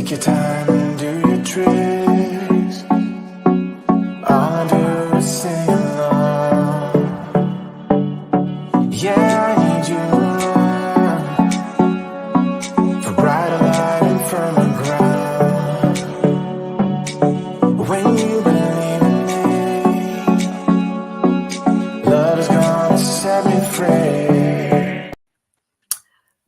Take your time and do your tricks. All I do is sing along. Yeah, I need you around for brighter light and firmer ground. When you believe in me, love is gonna set me free.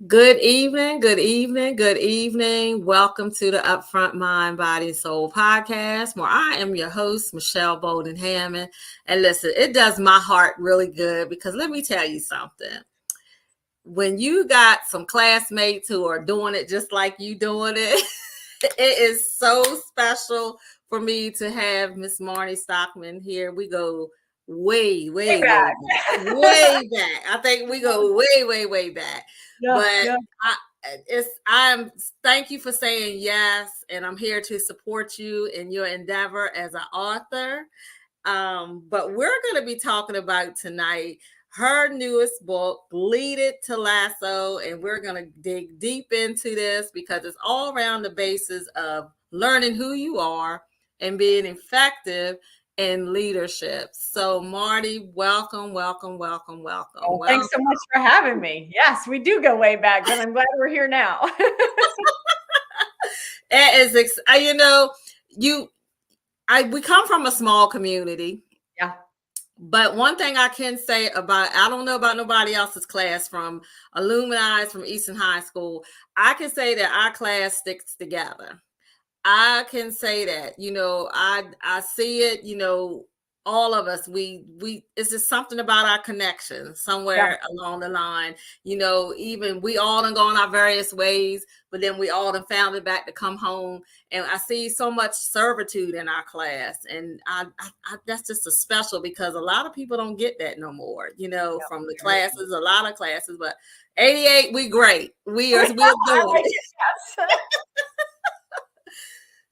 Good evening, good evening, good evening. Welcome to the Upfront Mind Body Soul podcast, where I am your host, Michelle Bolden Hammond. And listen, it does my heart really good because let me tell you something. When you got some classmates who are doing it just like you doing it, it is so special for me to have Miss Marnie Stockman here. We go way back. I think we go way back. Thank you for saying yes, and I'm here to support you in your endeavor as an author. But we're going to be talking about tonight her newest book, Lead It to Lasso, and we're going to dig deep into this because it's all around the basis of learning who you are and being effective in leadership. So Marty, welcome. Oh, thanks so much for having me. Yes, we do go way back, but I'm glad we're here now. We come from a small community. Yeah. But one thing I can say I don't know about nobody else's class from alumni from Eastern High School. I can say that our class sticks together. I can say that, I see it, all of us, we it's just something about our connection somewhere along the line, even we all done gone our various ways, but then we all done found it back to come home. And I see so much servitude in our class. And I that's just a special because a lot of people don't get that no more, from the classes, a lot of classes, but 88, we great. We're doing it.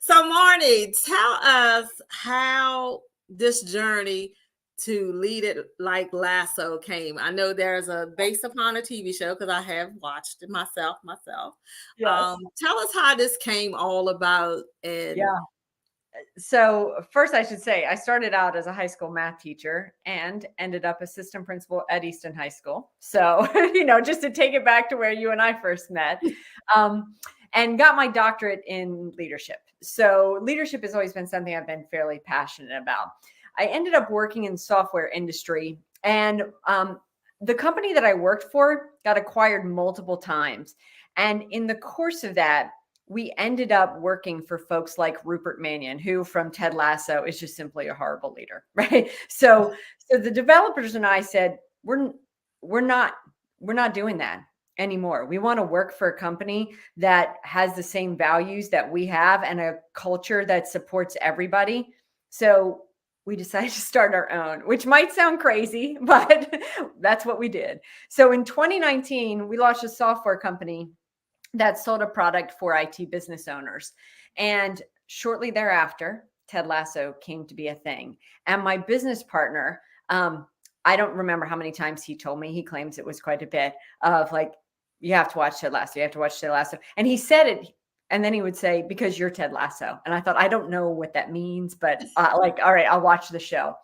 So Marnie, tell us how this journey to Lead It Like Lasso came. I know there's based upon a TV show because I have watched it myself. Yes. Tell us how this came all about. So first I should say I started out as a high school math teacher and ended up assistant principal at Easton High School. So, just to take it back to where you and I first met, and got my doctorate in leadership. So leadership has always been something I've been fairly passionate about. I ended up working in the software industry, and the company that I worked for got acquired multiple times. And in the course of that, we ended up working for folks like Rupert Mannion, who from Ted Lasso is just simply a horrible leader, right? So the developers and I said, we're not doing that anymore. We want to work for a company that has the same values that we have and a culture that supports everybody. So we decided to start our own, which might sound crazy, but that's what we did. So in 2019, we launched a software company that sold a product for IT business owners. And shortly thereafter, Ted Lasso came to be a thing. And my business partner, I don't remember how many times he told me, he claims it was quite a bit of like, you have to watch Ted Lasso. You have to watch Ted Lasso. And he said it. And then he would say, because you're Ted Lasso. And I thought, I don't know what that means, but all right, I'll watch the show.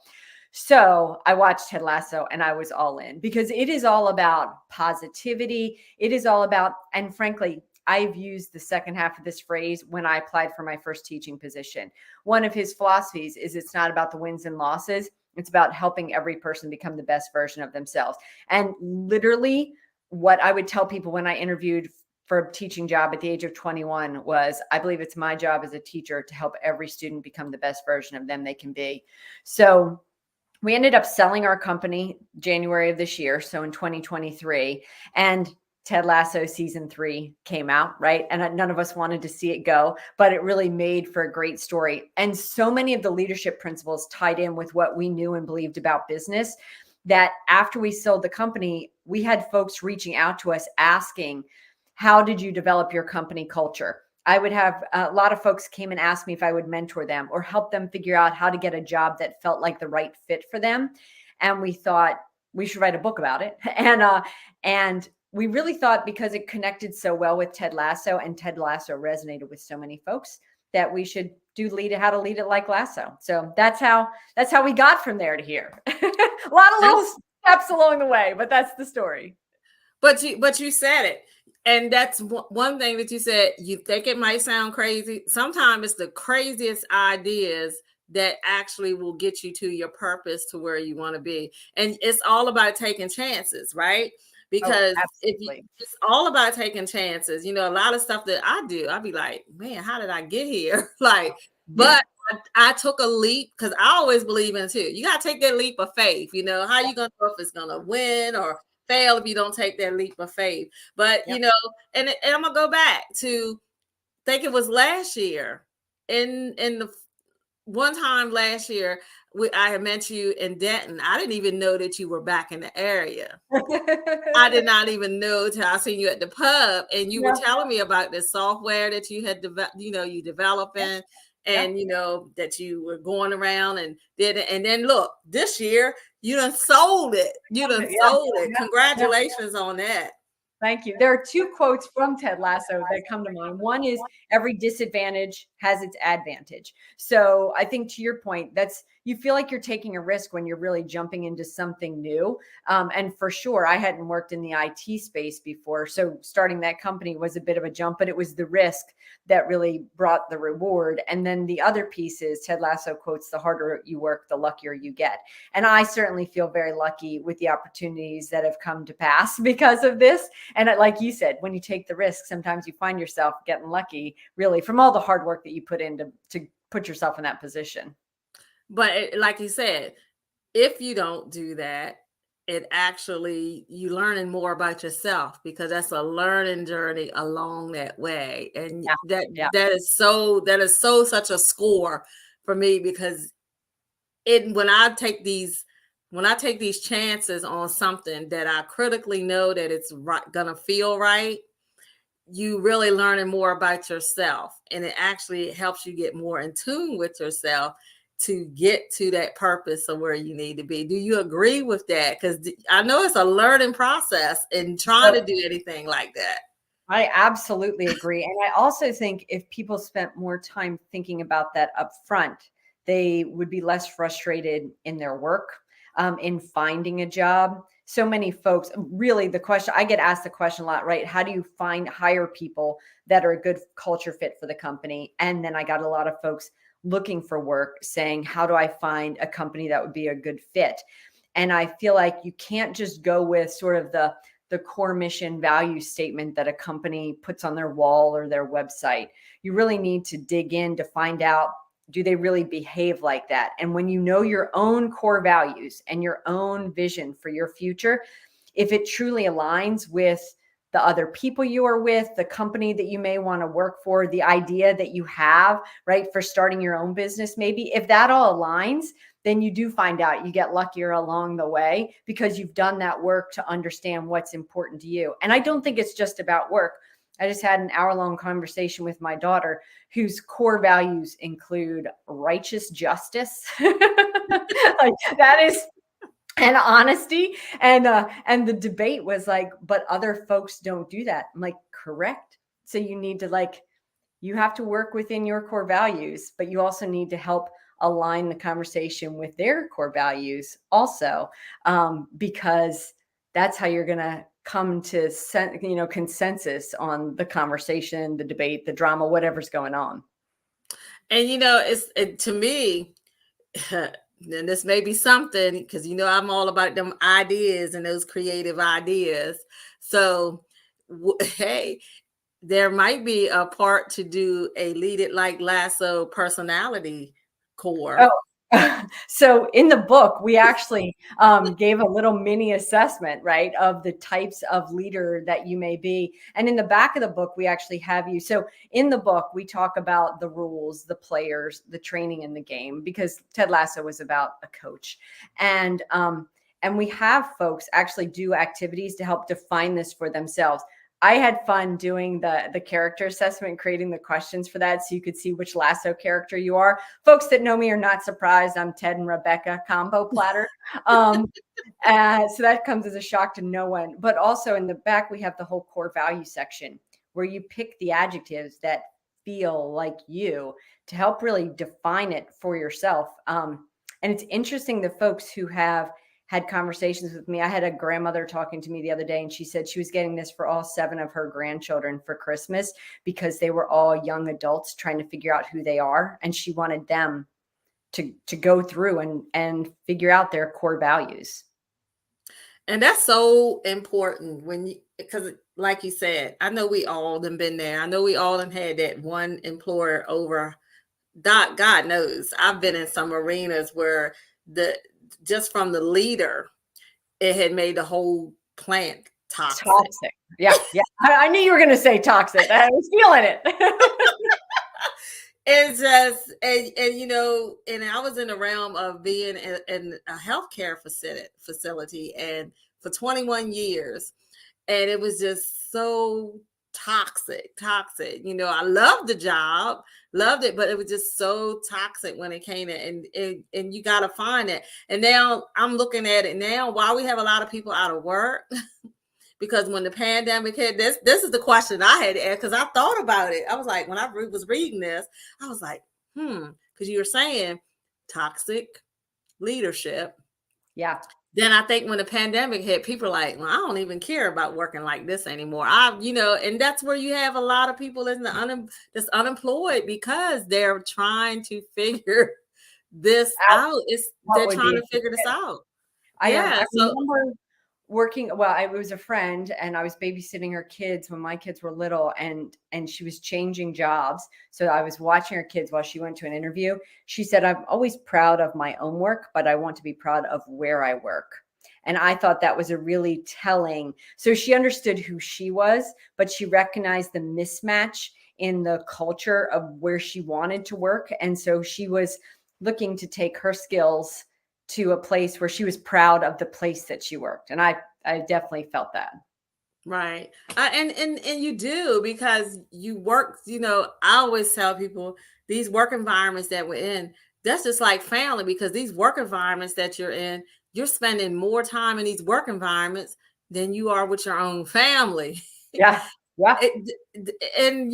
So I watched Ted Lasso and I was all in because it is all about positivity. It is all about, and frankly, I've used the second half of this phrase when I applied for my first teaching position. One of his philosophies is it's not about the wins and losses. It's about helping every person become the best version of themselves. And literally what I would tell people when I interviewed for a teaching job at the age of 21 was, I believe it's my job as a teacher to help every student become the best version of them they can be. So we ended up selling our company January of this year. So in 2023, and Ted Lasso season 3 came out, right? And none of us wanted to see it go, but it really made for a great story. And so many of the leadership principles tied in with what we knew and believed about business that after we sold the company, we had folks reaching out to us asking, how did you develop your company culture? I would have a lot of folks came and asked me if I would mentor them or help them figure out how to get a job that felt like the right fit for them. And we thought we should write a book about it. And we really thought, because it connected so well with Ted Lasso and Ted Lasso resonated with so many folks, that we should do how to lead it like Lasso. So that's how we got from there to here. A lot of little steps along the way, but that's the story. But you said it. And that's one thing that you said. You think it might sound crazy. Sometimes it's the craziest ideas that actually will get you to your purpose, to where you want to be. And it's all about taking chances, right? Because it's all about taking chances. You know, a lot of stuff that I do, I'll be like, man, how did I get here? Like, but I took a leap, because I always believe in it too. You got to take that leap of faith. You know, how you going to know if it's going to win or fail if you don't take that leap of faith? But, you know, and I'm going to go back to, I think it was last year, in the one time last year, I had met you in Denton. I didn't even know that you were back in the area. I did not even know till I seen you at the pub, and you were telling me about this software that you had you developing, and you know that you were going around and did it. And then look, this year you done sold it. You done sold it. Congratulations on that. Thank you. There are two quotes from Ted Lasso that come to mind. One is, every disadvantage has its advantage. So I think, to your point, you feel like you're taking a risk when you're really jumping into something new. And for sure, I hadn't worked in the IT space before. So starting that company was a bit of a jump, but it was the risk that really brought the reward. And then the other piece is, Ted Lasso quotes, the harder you work, the luckier you get. And I certainly feel very lucky with the opportunities that have come to pass because of this. And like you said, when you take the risk, sometimes you find yourself getting lucky, really, from all the hard work that you put in to put yourself in that position. But like you said, if you don't do that, it actually, you learning more about yourself, because that's a learning journey along that way. And that is so such a score for me, because when I take these chances on something that I critically know that it's gonna feel right, you really learning more about yourself, and it actually helps you get more in tune with yourself to get to that purpose of where you need to be. Do you agree with that? Because I know it's a learning process in trying to do anything like that. I absolutely agree. And I also think if people spent more time thinking about that up front, they would be less frustrated in their work, in finding a job. So many folks, really, I get asked the question a lot, right? How do you hire people that are a good culture fit for the company? And then I got a lot of folks looking for work saying, how do I find a company that would be a good fit? And I feel like you can't just go with sort of the core mission value statement that a company puts on their wall or their website. You really need to dig in to find out, do they really behave like that? And when you know your own core values and your own vision for your future, if it truly aligns with the other people you are with, the company that you may want to work for, the idea that you have, right, for starting your own business, maybe, if that all aligns, then you do find out you get luckier along the way, because you've done that work to understand what's important to you. And I don't think it's just about work. I just had an hour-long conversation with my daughter, whose core values include righteous justice. Like, that is, and honesty. And the debate was like, but other folks don't do that. I'm like, correct. So you need to, you have to work within your core values, but you also need to help align the conversation with their core values also, because that's how you're going to come to consensus on the conversation, the debate, the drama, whatever's going on. And to me, and this may be something, because I'm all about them ideas and those creative ideas. So hey, there might be a part to do a Lead It Like Lasso personality core. Oh. So in the book, we actually gave a little mini assessment, right, of the types of leader that you may be. And in the back of the book, we actually have you. So in the book, we talk about the rules, the players, the training in the game, because Ted Lasso was about a coach. And we have folks actually do activities to help define this for themselves. I had fun doing the character assessment and creating the questions for that so you could see which Lasso character you are. Folks that know me are not surprised. I'm Ted and Rebecca combo platter. So that comes as a shock to no one. But also in the back, we have the whole core value section where you pick the adjectives that feel like you to help really define it for yourself. And it's interesting, the folks who have had conversations with me. I had a grandmother talking to me the other day, and she said she was getting this for all 7 of her grandchildren for Christmas because they were all young adults trying to figure out who they are. And she wanted them to go through and figure out their core values. And that's so important because like you said, I know we all done been there. I know we all done had that one employer over. God knows I've been in some arenas where just from the leader, it had made the whole plant toxic. Yeah. I knew you were going to say toxic. I was feeling it. It's just, and I was in the realm of being in a healthcare facility and for 21 years. And it was just so toxic. I loved the job, loved it, but it was just so toxic when it came in, and you got to find it. And now I'm looking at it now, while we have a lot of people out of work, because when the pandemic hit, this is the question I had to ask, because I thought about it. I was like, when I was reading this, I was like, because you were saying toxic leadership. Yeah. Then I think when the pandemic hit, people are like, well, I don't even care about working like this anymore. And that's where you have a lot of people that's unemployed because they're trying to figure this out. They're trying to figure this out. I remember working. Well, I was a friend and I was babysitting her kids when my kids were little, and she was changing jobs. So I was watching her kids while she went to an interview. She said, I'm always proud of my own work, but I want to be proud of where I work. And I thought that was a really telling. So she understood who she was, but she recognized the mismatch in the culture of where she wanted to work. And so she was looking to take her skills to a place where she was proud of the place that she worked. And I definitely felt that. Right. And you do, because you work, I always tell people these work environments that we're in, that's just like family, because these work environments that you're in, you're spending more time in these work environments than you are with your own family. Yeah. And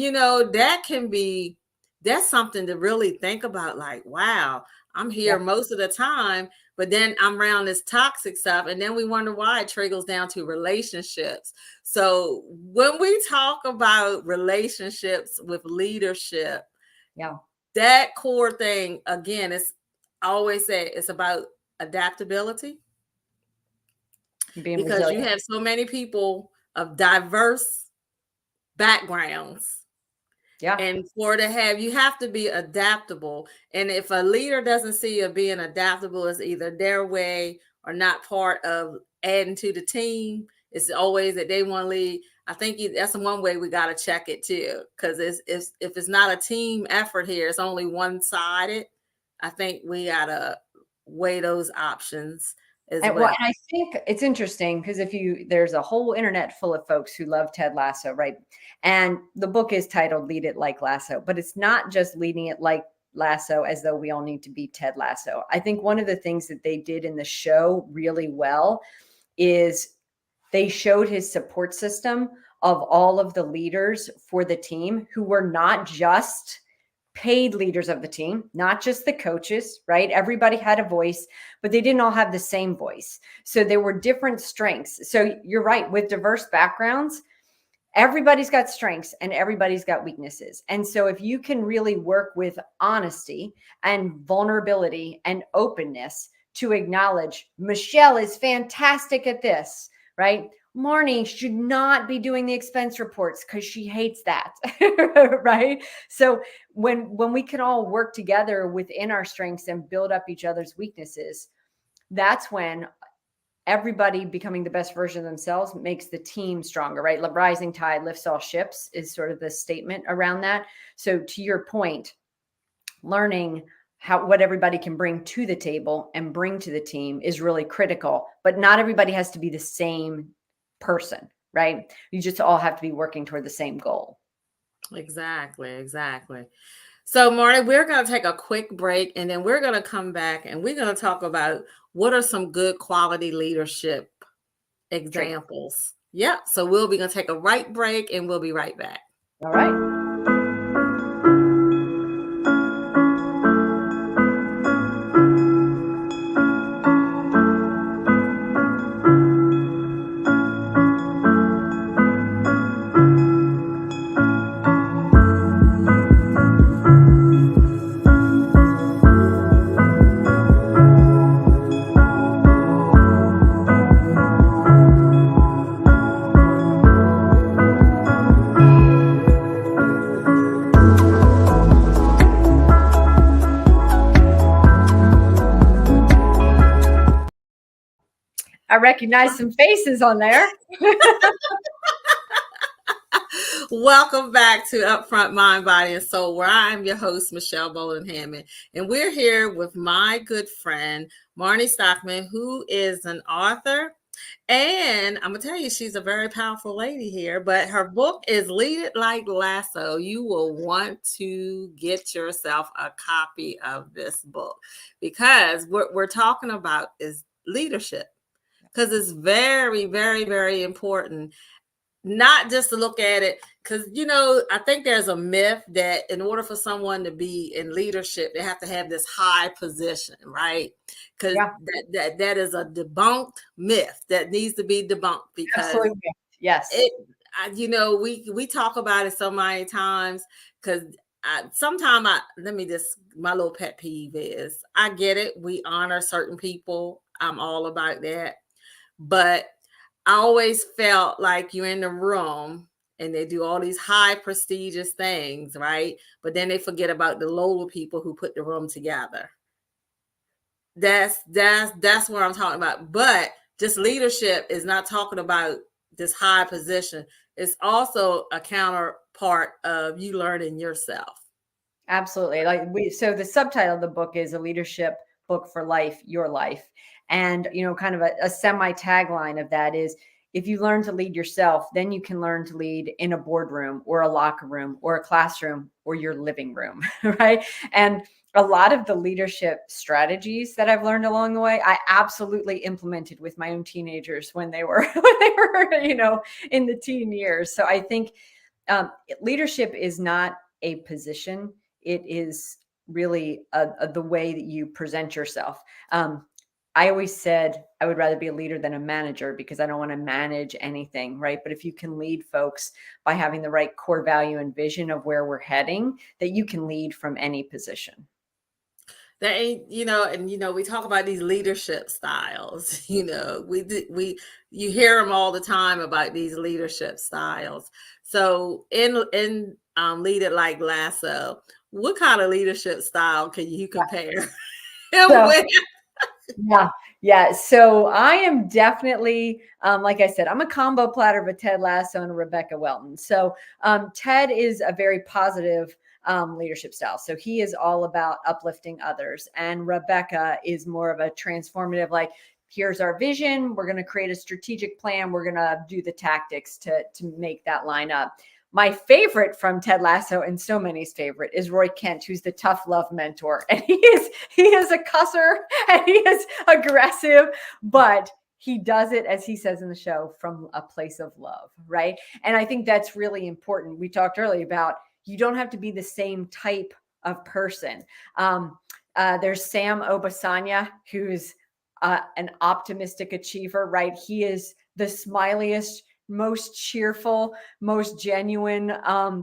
that's something to really think about. Like, wow, I'm here most of the time, but then I'm around this toxic stuff. And then we wonder why it trickles down to relationships. So when we talk about relationships with leadership, that core thing, again, I always say it's about adaptability. Because resilient. You have so many people of diverse backgrounds. Yeah. And you have to be adaptable. And if a leader doesn't see you being adaptable as either their way or not part of adding to the team, it's always that they want to lead. I think that's one way we got to check it too. Because if it's not a team effort here, it's only one-sided. I think we got to weigh those options. And I think it's interesting because there's a whole internet full of folks who love Ted Lasso, right? And the book is titled Lead It Like Lasso, but it's not just leading it like Lasso as though we all need to be Ted Lasso. I think one of the things that they did in the show really well is they showed his support system of all of the leaders for the team who were not just paid leaders of the team, not just the coaches, right? Everybody had a voice, but they didn't all have the same voice. So there were different strengths. So you're right, with diverse backgrounds, everybody's got strengths and everybody's got weaknesses. And so if you can really work with honesty and vulnerability and openness to acknowledge Michelle is fantastic at this, right? Marnie should not be doing the expense reports because she hates that, right? So when we can all work together within our strengths and build up each other's weaknesses, that's when everybody becoming the best version of themselves makes the team stronger, right? The rising tide lifts all ships is sort of the statement around that. So to your point, learning what everybody can bring to the table and bring to the team is really critical, but not everybody has to be the same person, right? You just all have to be working toward the same goal. Exactly. So, Marty, we're going to take a quick break, and then we're going to come back and we're going to talk about what are some good quality leadership examples. Yeah. So we'll be going to take a right break, and we'll be right back. All right. I recognize some faces on there. Welcome back to Upfront Mind, Body, and Soul, where I am your host, Michelle Boland-Hammond. And we're here with my good friend, Marnie Stockman, who is an author. And I'm going to tell you, she's a very powerful lady here, but her book is Lead It Like Lasso. You will want to get yourself a copy of this book, because what we're talking about is leadership. Because it's very, very, very important, not just to look at it. Because, I think there's a myth that in order for someone to be in leadership, they have to have this high position, right? Because that is a debunked myth that needs to be debunked. Because absolutely, yes, we talk about it so many times. Because sometimes my little pet peeve is, I get it, we honor certain people, I'm all about that. But I always felt like you're in the room and they do all these high prestigious things, right? But then they forget about the lower people who put the room together. That's what I'm talking about. But just leadership is not talking about this high position. It's also a counterpart of you learning yourself. Absolutely. So the subtitle of the book is A Leadership Book for Life, Your Life. And, kind of a semi tagline of that is, if you learn to lead yourself, then you can learn to lead in a boardroom or a locker room or a classroom or your living room, right? And a lot of the leadership strategies that I've learned along the way, I absolutely implemented with my own teenagers when they were, in the teen years. So I think leadership is not a position. It is really the way that you present yourself. I always said I would rather be a leader than a manager, because I don't want to manage anything, right? But if you can lead folks by having the right core value and vision of where we're heading, that you can lead from any position. That ain't, we talk about these leadership styles. You hear them all the time about these leadership styles. So in Lead It Like Lasso, what kind of leadership style can you compare him with? Yeah. So I am definitely, like I said, I'm a combo platter of a Ted Lasso and a Rebecca Welton. So Ted is a very positive leadership style. So he is all about uplifting others. And Rebecca is more of a transformative, like, here's our vision. We're going to create a strategic plan. We're going to do the tactics to make that line up. My favorite from Ted Lasso, and so many's favorite, is Roy Kent, who's the tough love mentor. And he is a cusser and he is aggressive, but he does it, as he says in the show, from a place of love, right? And I think that's really important. We talked earlier about, you don't have to be the same type of person. There's Sam Obasanya, who's an optimistic achiever, right? He is the smiliest, most cheerful, most genuine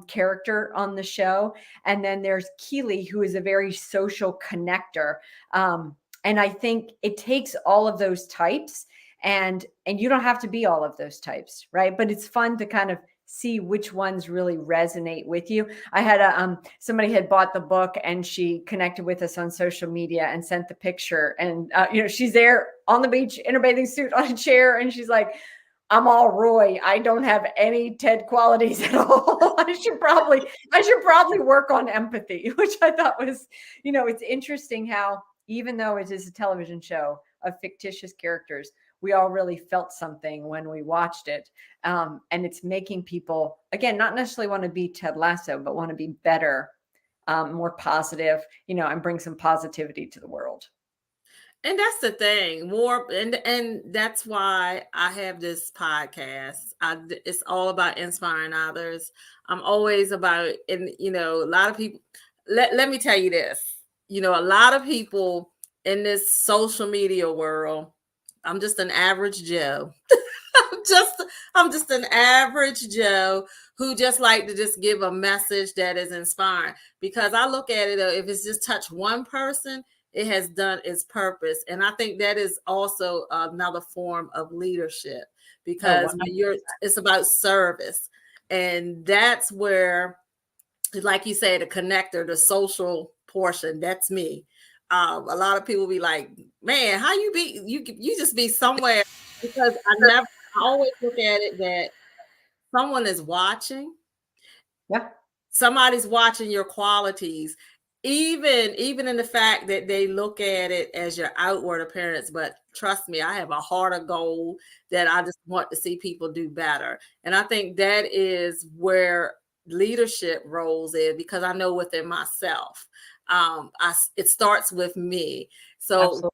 character on the show. And then there's Keely, who is a very social connector. And I think it takes all of those types, and you don't have to be all of those types, right? But it's fun to kind of see which ones really resonate with you. I had somebody had bought the book, and she connected with us on social media and sent the picture. And she's there on the beach in her bathing suit on a chair, and she's like, I'm all Roy. I don't have any Ted qualities at all. I should probably work on empathy, which I thought was, it's interesting how, even though it is a television show of fictitious characters, we all really felt something when we watched it. And it's making people, again, not necessarily want to be Ted Lasso, but want to be better, more positive, and bring some positivity to the world. And that's the thing, more, and that's why I have this podcast. It's all about inspiring others. I'm always about, and a lot of people. Let me tell you this. A lot of people in this social media world. I'm just an average Joe. I'm just an average Joe who just like to just give a message that is inspiring, because I look at it, if it's just touched one person, it has done its purpose. And I think that is also another form of leadership, because it's about service. And that's where, like you say, the connector, the social portion, that's me. A lot of people be like, man, how you just be somewhere, because I always look at it that someone is watching. Yeah. Somebody's watching your qualities, even in the fact that they look at it as your outward appearance. But trust me, I have a heart of gold that I just want to see people do better. And I think that is where leadership roles in, because I know within myself, it starts with me. So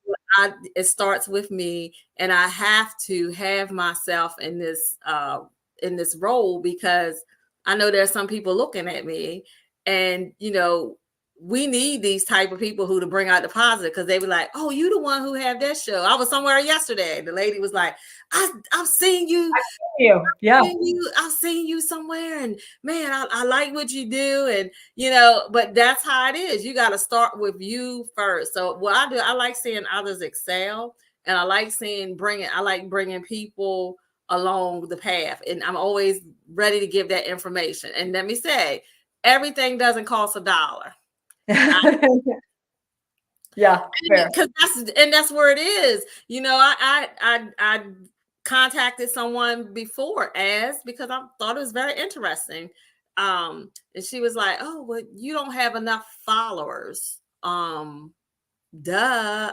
it starts with me, and I have to have myself in this role, because I know there's some people looking at me, and we need these type of people who to bring out the positive, because they were like, oh, you the one who had that show. I was somewhere yesterday. The lady was like, I've seen you. Yeah. I've seen you somewhere, and man, I like what you do. And but that's how it is. You got to start with you first. So what I do, I like seeing others excel, and I like bringing people along the path. And I'm always ready to give that information. And let me say, everything doesn't cost $1. Yeah, because that's where it is. I contacted someone before because I thought it was very interesting. And she was like, oh, well, you don't have enough followers. Duh.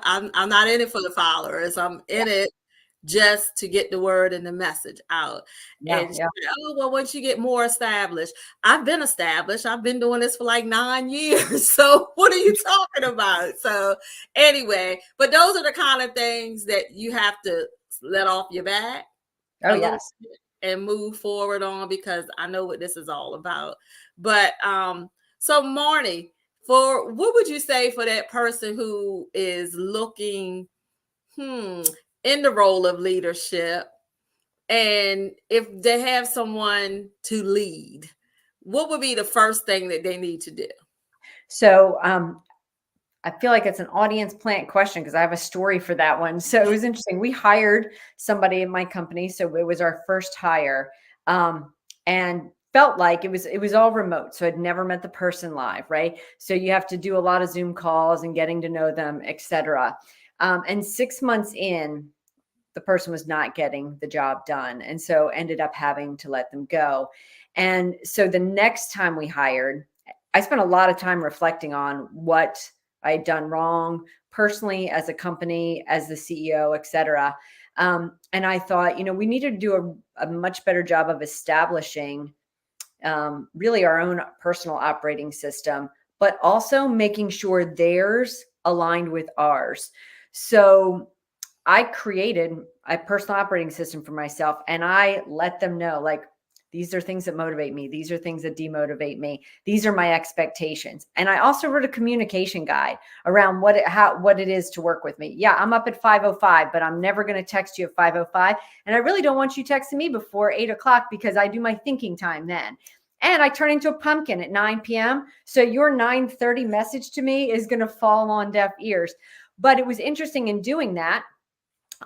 I'm not in it for the followers. I'm in it just to get the word and the message out. And she said, oh, well, once you get more established, I've been established. I've been doing this for like 9 years. So what are you talking about? So anyway, but those are the kind of things that you have to let off your back. Oh, yes. And move forward on, because I know what this is all about. But so Marnie, what would you say for that person who is looking in the role of leadership, and if they have someone to lead, what would be the first thing that they need to do? So I feel like it's an audience plant question, because I have a story for that one. So it was interesting. We hired somebody in my company. So it was our first hire, and felt like it was all remote. So I'd never met the person live, right? So you have to do a lot of Zoom calls and getting to know them, etc. And 6 months in, the person was not getting the job done, and so ended up having to let them go. And so the next time we hired, I spent a lot of time reflecting on what I had done wrong personally, as a company, as the CEO, et cetera. And I thought, we needed to do a much better job of establishing really our own personal operating system, but also making sure theirs aligned with ours. So I created a personal operating system for myself, and I let them know, like, these are things that motivate me. These are things that demotivate me. These are my expectations. And I also wrote a communication guide around what it is to work with me. Yeah, I'm up at 5:05, but I'm never going to text you at 5:05. And I really don't want you texting me before 8 o'clock, because I do my thinking time then. And I turn into a pumpkin at 9 p.m. So your 9:30 message to me is going to fall on deaf ears. But it was interesting in doing that.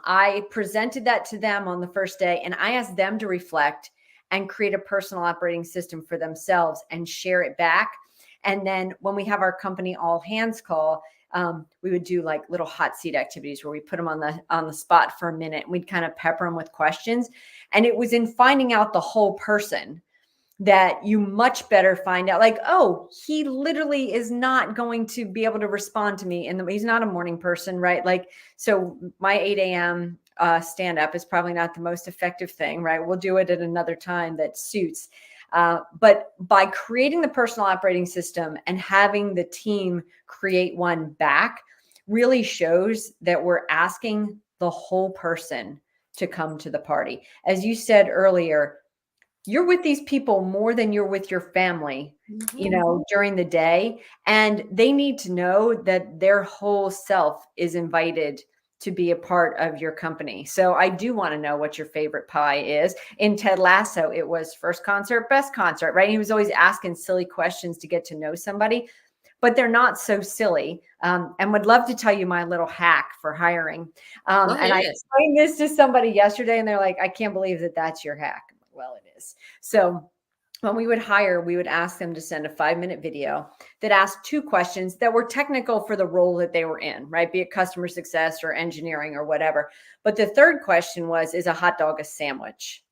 I presented that to them on the first day, and I asked them to reflect and create a personal operating system for themselves and share it back. And then when we have our company all hands call, we would do like little hot seat activities where we put them on the spot for a minute, and we'd kind of pepper them with questions. And it was in finding out the whole person that you much better find out, like, oh, he literally is not going to be able to respond to me. And he's not a morning person, right? Like, so my 8 a.m. stand up is probably not the most effective thing, right? We'll do it at another time that suits. But by creating the personal operating system and having the team create one back really shows that we're asking the whole person to come to the party. As you said earlier, you're with these people more than you're with your family, you know, during the day. And they need to know that their whole self is invited to be a part of your company. So I do want to know what your favorite pie is. In Ted Lasso, it was first concert, best concert, right? He was always asking silly questions to get to know somebody, but they're not so silly. And would love to tell you my little hack for hiring. And I explained this to somebody yesterday and they're like, I can't believe that that's your hack. Well, it is. So when we would hire, we would ask them to send a 5-minute video that asked 2 questions that were technical for the role that they were in, right? Be it customer success or engineering or whatever. But the third question was, is a hot dog a sandwich?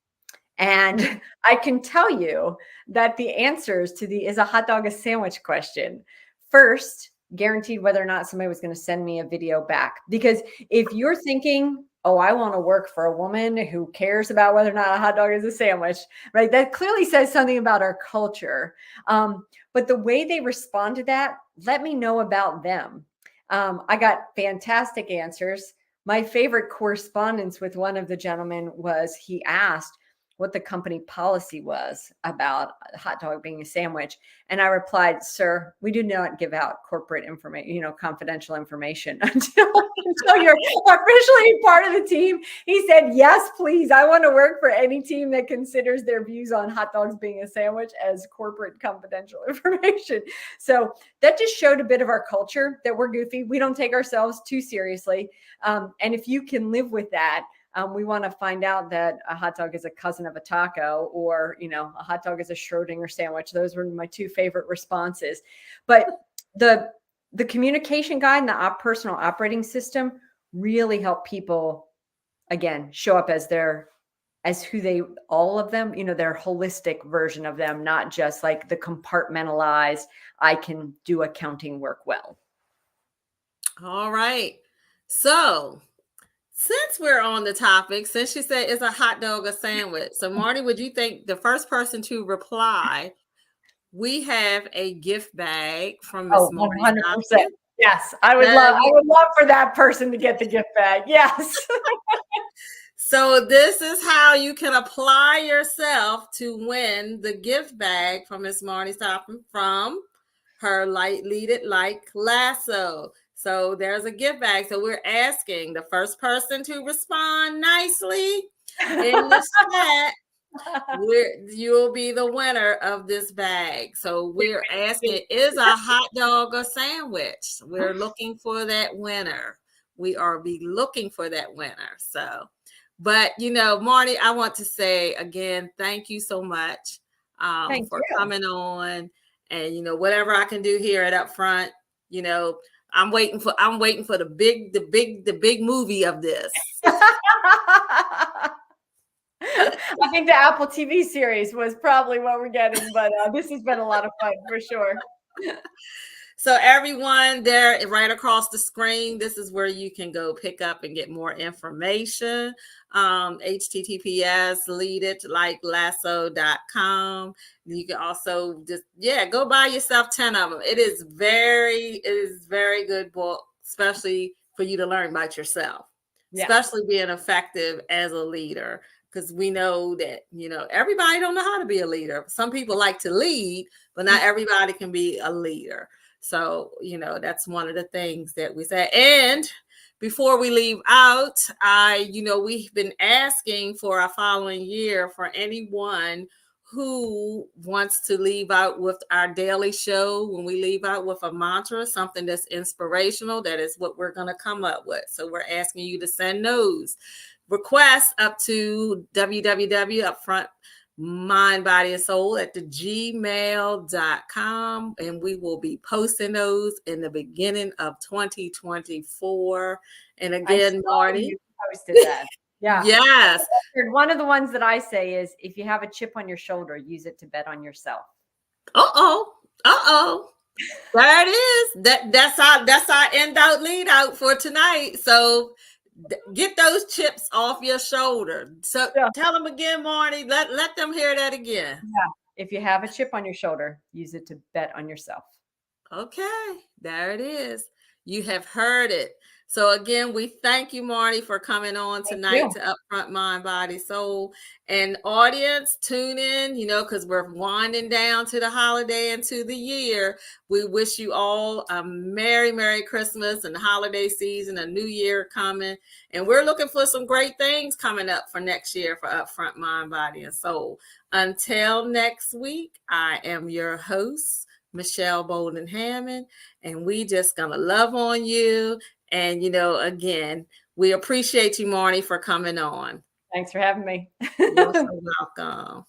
And I can tell you that the answers to the is a hot dog a sandwich question first guaranteed whether or not somebody was going to send me a video back. Because if you're thinking, oh, I want to work for a woman who cares about whether or not a hot dog is a sandwich, right? That clearly says something about our culture. But the way they respond to that, let me know about them. I got fantastic answers. My favorite correspondence with one of the gentlemen was he asked what the company policy was about a hot dog being a sandwich. And I replied, sir, we do not give out corporate information, you know, confidential information until you're officially part of the team. He said, yes, please. I want to work for any team that considers their views on hot dogs being a sandwich as corporate confidential information. So that just showed a bit of our culture, that we're goofy. We don't take ourselves too seriously. And if you can live with that, we want to find out that a hot dog is a cousin of a taco, or, you know, a hot dog is a Schrodinger sandwich. Those were my 2 favorite responses. But the communication guide and the personal operating system really help people, again, show up as who they, all of them, you know, their holistic version of them, not just like the compartmentalized, I can do accounting work well. All right. So since we're on the topic, since you said is a hot dog a sandwich, so Marnie, would you think the first person to reply, we have a gift bag from Miss Marnie 100%. Stockman. Yes, I would love for that person to get the gift bag. Yes. So this is how you can apply yourself to win the gift bag from Miss Marnie Stockman from her Lead It Like Lasso. So there's a gift bag. So we're asking the first person to respond nicely in the chat. You'll be the winner of this bag. So we're asking, is a hot dog a sandwich? We're looking for that winner. We are looking for that winner. So, but you know, Marnie, I want to say again, thank you so much for coming on. And you know, whatever I can do here at Upfront, you know, I'm waiting for the big movie of this. I think the Apple TV series was probably what we're getting, but this has been a lot of fun for sure. So everyone there right across the screen, this is where you can go pick up and get more information. HTTPS leaditlikelasso.com. You can also just, go buy yourself 10 of them. It is very good book, especially for you to learn about yourself, especially being effective as a leader. Because we know that, you know, everybody don't know how to be a leader. Some people like to lead, but not everybody can be a leader. So, you know, that's one of the things that we say. And before we leave out, we've been asking for our following year for anyone who wants to leave out with our daily show. When we leave out with a mantra, something that's inspirational, that is what we're going to come up with. So we're asking you to send those requests up to www.upfrontmind body soul at gmail.com, and we will be posting those in the beginning of 2024. And again, Marnie, you posted that. Yes. One of the ones that I say is, if you have a chip on your shoulder, use it to bet on yourself. There it is. That's our lead out for tonight. So get those chips off your shoulder. So Yeah. tell them again, Marnie. Let them hear that again. Yeah. If you have a chip on your shoulder, use it to bet on yourself. Okay, there it is. You have heard it. So again, we thank you, Marnie, for coming on tonight to Upfront Mind, Body, Soul. And audience, tune in, because we're winding down to the holiday and to the year. We wish you all a Merry, Merry Christmas and the holiday season, a new year coming. And we're looking for some great things coming up for next year for Upfront Mind, Body, and Soul. Until next week, I am your host, Michelle Bolden Hammond, and we just gonna love on you. And again, we appreciate you, Marnie, for coming on. Thanks for having me. You're so welcome.